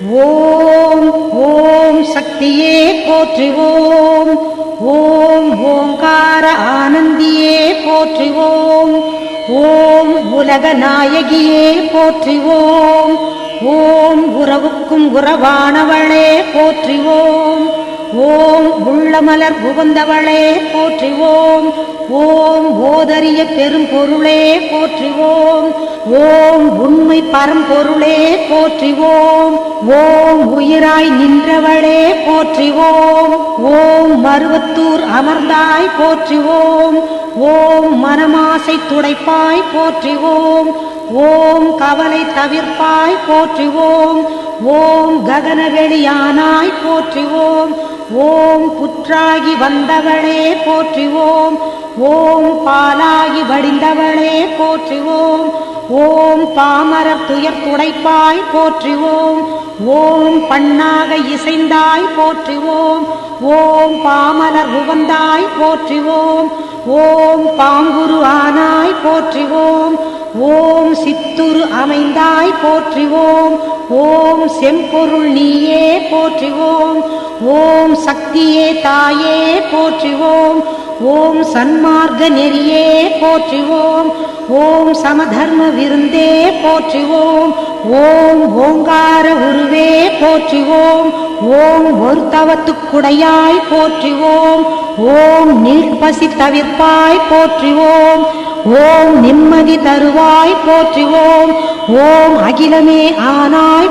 ஓம் ஓம் சக்தியே போற்றுவோம். ஓம் ஓங்கார ஆனந்தியே போற்றுவோம். ஓம் உலக நாயகியே போற்றுவோம். ஓம் உறவுக்கும் உறவானவளே போற்றுவோம். ஓம் உள்ளமலர் புகுந்தவளே போற்றுவோம். ஓம் ஓதரிய பெரும்பொருளே போற்றுவோம். ஓம் உண்மை பரம்பொருளே போற்றுவோம். ஓம் உயிராய் நின்றவளே போற்றுவோம். ஓம் மருவத்தூர் அமர்ந்தாய் போற்றுவோம். ஓம் மனமாசை துடைப்பாய் போற்றுவோம். ஓம் கவலை தவிர்ப்பாய் போற்றுவோம். ஓம் ககனவெளியானாய் போற்றுவோம். ஓம் புற்றாகி வந்தவளே போற்றுவோம். ஓம் பாலாகி வடிந்தவளே போற்றுவோம். ஓம் பாமரர் துயர் துடைப்பாய் போற்றுவோம். ஓம் பண்ணாக இசைந்தாய் போற்றுவோம். ஓம் பாமலர் உவந்தாய் போற்றுவோம். ஓம் பாங்குரு ஆனாய் போற்றுவோம். ஓம் சித்துரு அமைந்தாய் போற்றுவோம். ஓம் செம்பொருள் நீயே போற்றுவோம். ஓம் சக்தியே தாயே போற்றுவோம். ஓம் சன்மார்க்க நெறியே போற்றுவோம். ஓம் சமதர்ம விருந்தே போற்றுவோம். ஓம் ஓங்கார உருவே போற்றுவோம். ஓம் ஒரு தவத்துக்குடையாய் போற்றுவோம். ஓம் நீர்ப்பசி தவிர்ப்பாய் போற்றுவோம். ஓம் நிம்மதி தருவாய் போற்றுவோம். ஓம் அகிலமே ஆனாய்